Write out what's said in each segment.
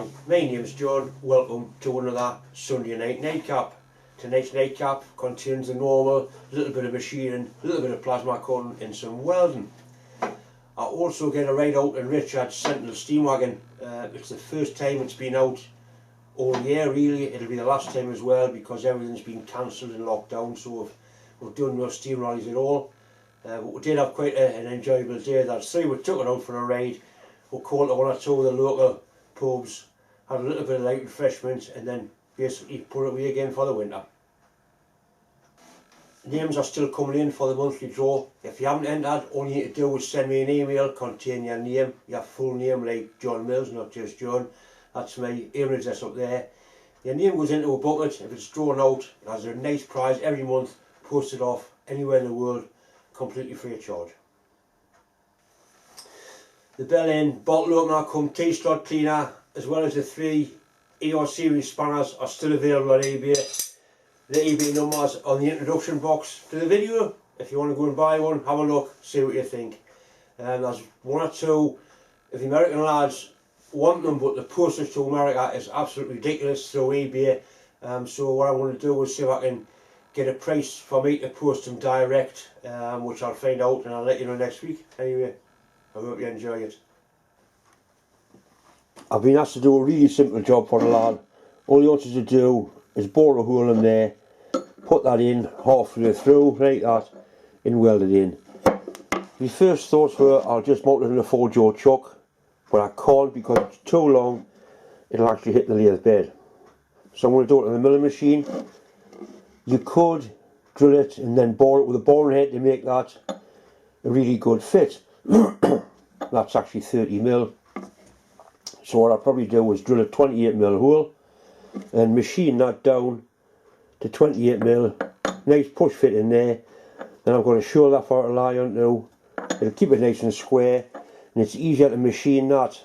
Hi, my name's John. Welcome to another Sunday night nightcap. Tonight's nightcap contains the normal, little bit of machining, a little bit of plasma cutting and some welding. I also get a ride out in Richard's Sentinel steam wagon. It's the first time it's been out all year really. It'll be the last time as well because everything's been cancelled and locked down, so we've done no steam rallies at all. But we did have quite an enjoyable day. That's three. We took it out for a ride. We called to one or two of the local pubs, had a little bit of light refreshment, and then basically put it away again for the winter. Names are still coming in for the monthly draw. If you haven't entered, all you need to do is send me an email containing your name, your full name like John Mills, not just John. That's my email address up there. Your name goes into a bucket. If it's drawn out, it has a nice prize every month, posted off anywhere in the world, completely free of charge. The bell-end bottle opener cum T-slot cleaner, as well as the 3 ER series spanners, are still available on eBay. The eBay numbers on the introduction box to the video. If you want to go and buy one, have a look, see what you think. There's one or two of the American lads want them, but the postage to America is absolutely ridiculous through eBay. So what I want to do is see if I can get a price for me to post them direct, which I'll find out and I'll let you know next week. Anyway, I hope you enjoy it. I've been asked to do a really simple job for the lad. All you want to do is bore a hole in there, put that in halfway through like that, and weld it in. My first thoughts were I'll just mount it in a 4-jaw chuck, but I can't because it's too long. It'll actually hit the lathe bed. So I'm going to do it on the milling machine. You could drill it and then bore it with a boring head to make that a really good fit. That's actually 30mm. So what I'll probably do is drill a 28mm hole and machine that down to 28mm. Nice push fit in there. Then I've got a shoulder for it to lie onto. It'll keep it nice and square, and it's easier to machine that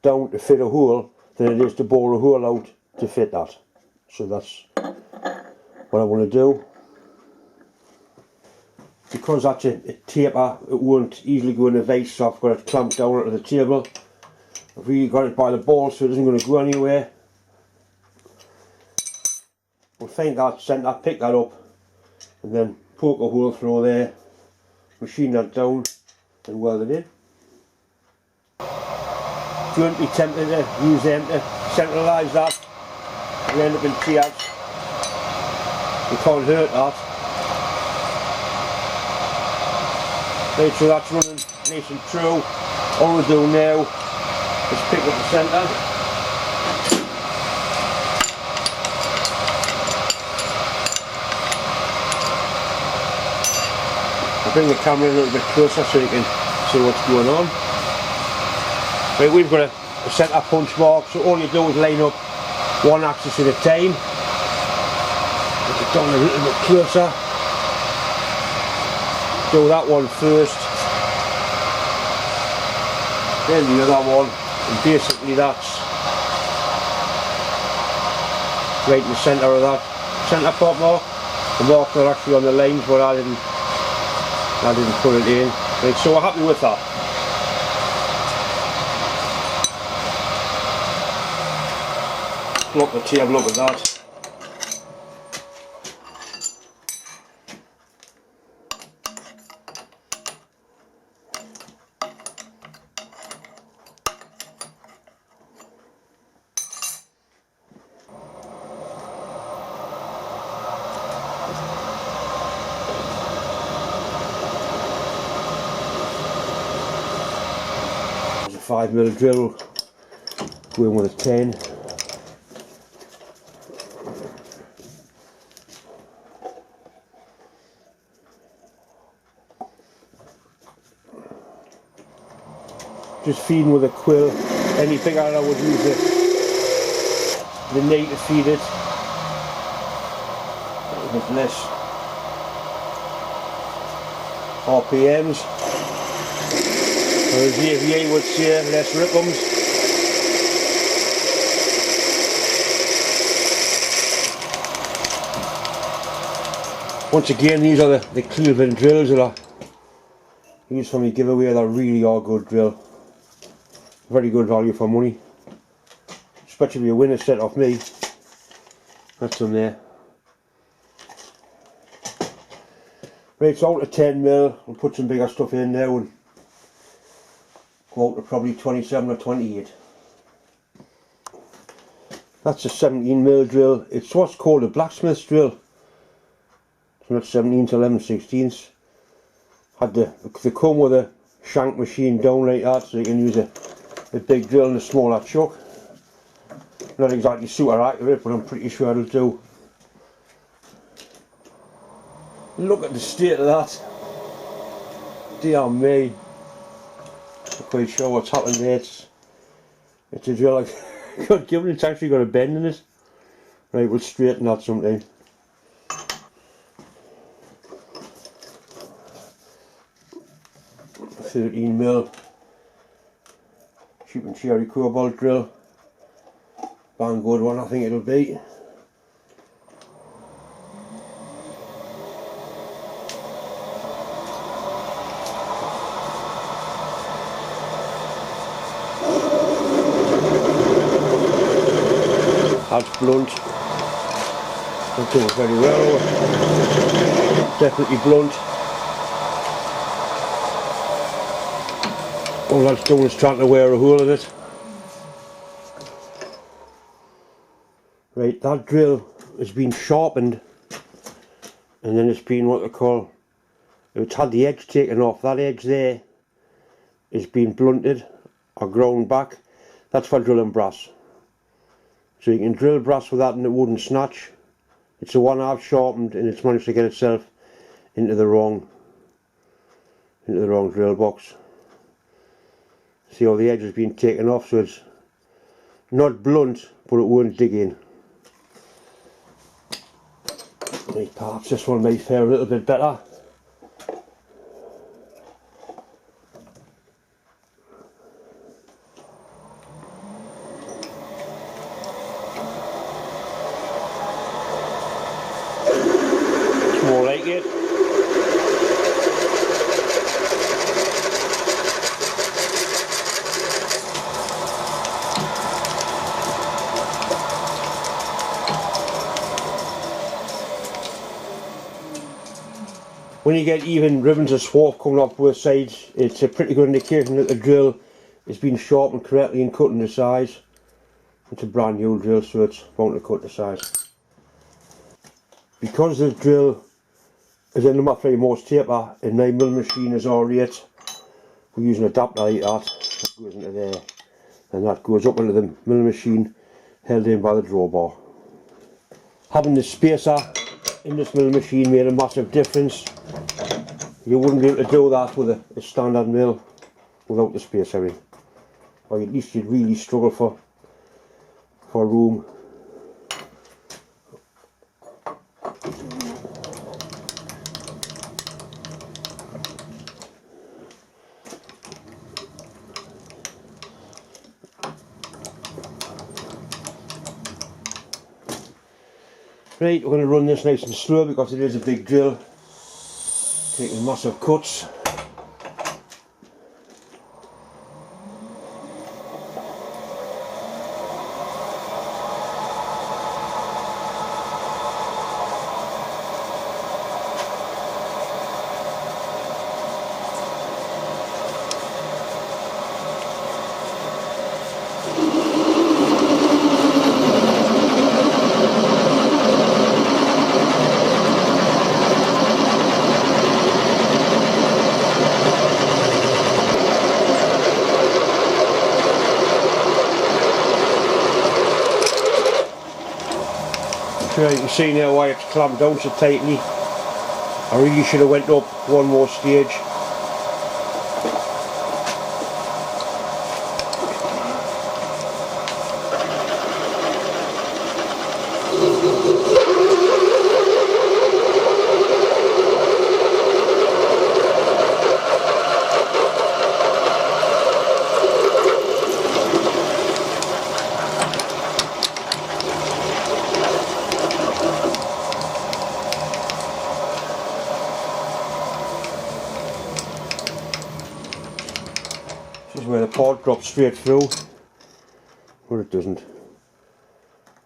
down to fit a hole than it is to bore a hole out to fit that. So that's what I want to do. Because that's a taper, it won't easily go in a vise, so I've got it clamped down onto the table. I've really got it by the ball so it isn't going to go anywhere. We'll find that centre, pick that up, and then poke a hole through there, machine that down and weld it in. Don't be tempted to use them to centralise that and end up in tears. You can't hurt that. Right, so that's running nice and true. All we do now is pick up the centre. I'll bring the camera a little bit closer so you can see what's going on. Right, we've got a centre punch mark, so all you do is line up one axis at a time. Put it down a little bit closer. Do that one first, then the other one, and basically that's right in the centre of that centre pot mark. The marks are actually on the lines, but I didn't put it in. Right, so we're happy with that. Block the table up with that. There's a 5mm drill going with a 10. Just feeding with a quill. Any bigger I would use the knee to feed it. A little bit less RPMs. Or as the AVA would say, less ripums. Once again, these are the Cleveland drills that I use for my giveaway. They really are good drill. Very good value for money. especially a winner set off me. That's done there. Right, it's out to 10mm. We'll put some bigger stuff in now and go out to probably 27 or 28. That's a 17mm drill. It's what's called a blacksmith's drill. It's not 17 to 11/16. They come with a shank machine down like that, so you can use a big drill and a smaller chuck. Not exactly super accurate, but I'm pretty sure it'll do. Look at the state of that. Dear me. Not quite sure what's happened there. It's a drill. God given it's actually got a bend in it. Right, we'll straighten that sometime. A 13mm sheep and cherry cobalt drill. Bang good one, I think it'll be. That's blunt. Not doing very well. Definitely blunt. All that's doing is trying to wear a hole in it. Right, that drill has been sharpened, and then it's been what they call, it's had the edge taken off. That edge there is been blunted or ground back. That's for drilling brass. So you can drill brass with that and it wouldn't snatch. It's the one I've sharpened and it's managed to get itself into the wrong drill box. See how the edge has been taken off, so it's not blunt, but it won't dig in. Right, perhaps this one may fare a little bit better. More like it. When you get even ribbons of swarf coming off both sides, it's a pretty good indication that the drill has been sharpened correctly and cut into size. It's a brand new drill, so it's bound to cut to size. Because the drill is a number 3 Morse taper and 9mm machine is R8, we're using an adapter like that. That goes into there, and that goes up into the mill machine, held in by the drawbar. Having the spacer in this mill machine made a massive difference. You wouldn't be able to do that with a standard mill without the spacer in, or at least you'd really struggle for room. Right, we're going to run this nice and slow because it is a big drill, taking massive cuts. So you can see now why it's clamped down so tightly. I really should have went up one more stage. This is where the part drops straight through, but it doesn't.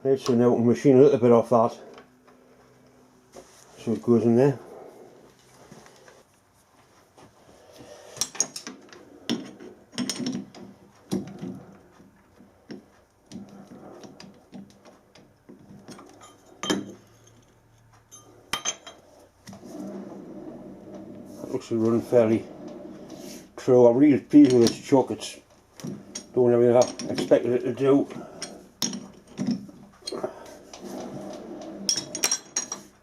Right, so now we can machine a little bit off that. So it goes in there. That looks to run fairly true. I'm really pleased with this chuck. It's doing everything I expected it to do.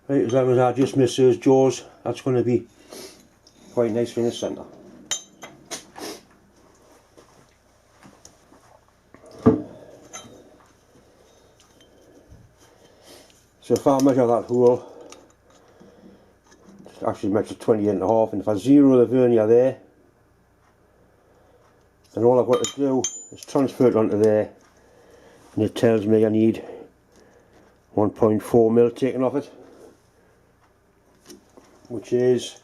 Right, as long as I just miss those jaws, that's going to be quite nice in the centre. So if I measure that hole, just actually measure 28.5, and if I zero the vernier there, then all I've got to do is transfer it onto there, and it tells me I need 1.4 mil taken off it, which is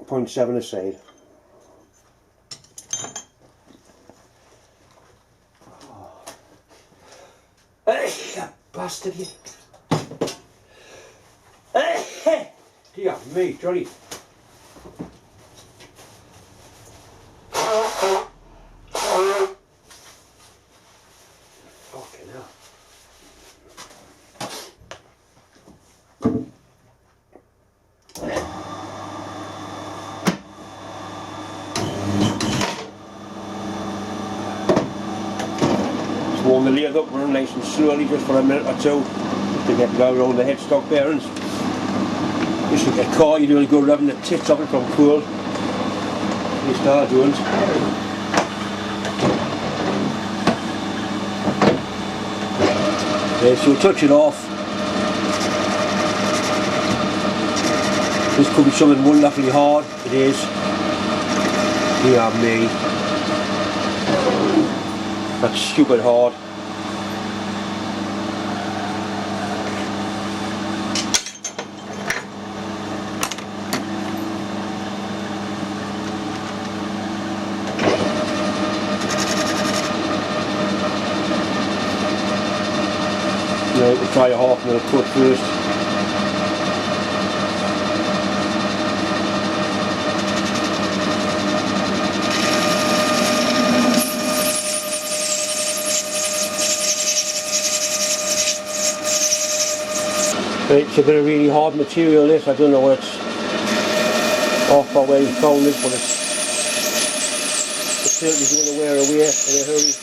0.7 aside. You bastard, you. Dear me, Johnny. Fucking hell. Warm the lathe up, run nice and slowly just for a minute or two, just to get around the headstock bearings. Just like a car, you don't go rubbing the tits off it from cold. You start doing it. Okay, so touch it off. This could be something wonderfully hard. It is. Dear me. That's stupid hard. Now we'll try a half mil cut first. Right, it's a bit of really hard material this, I don't know what it's off or where you found it, but it's certainly going to wear away in a hurry.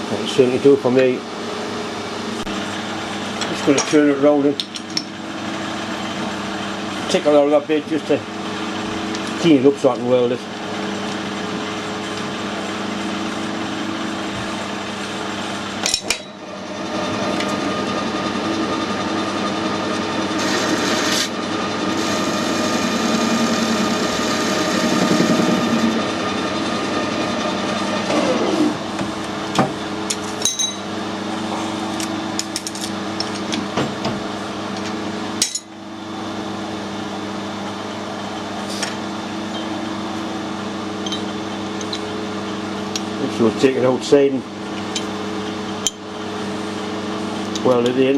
That'll certainly do for me. Just going to turn it round and tickle out that bit just to clean it up so I can weld it. So we'll take it outside and weld it in.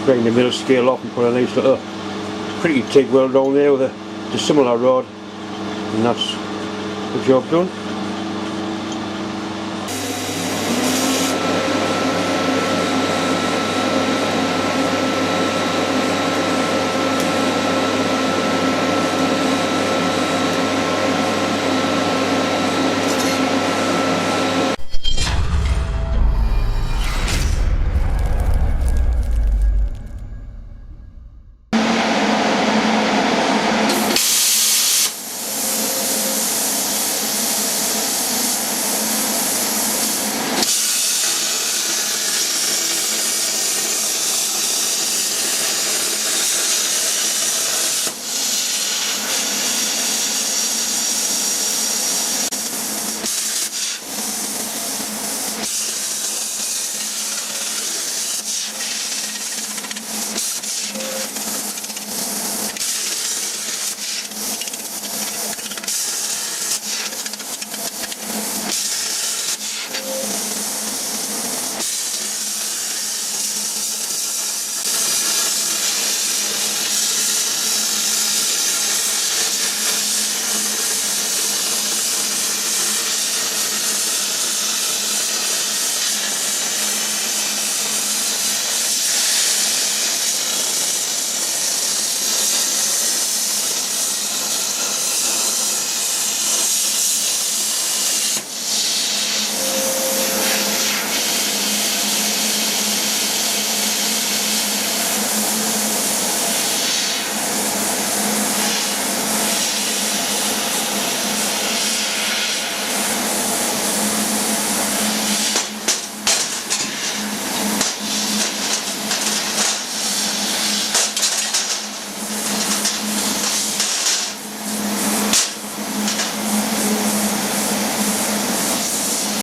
Bring the middle scale off and put a nice little pretty TIG weld down there with a similar rod, and that's the job done.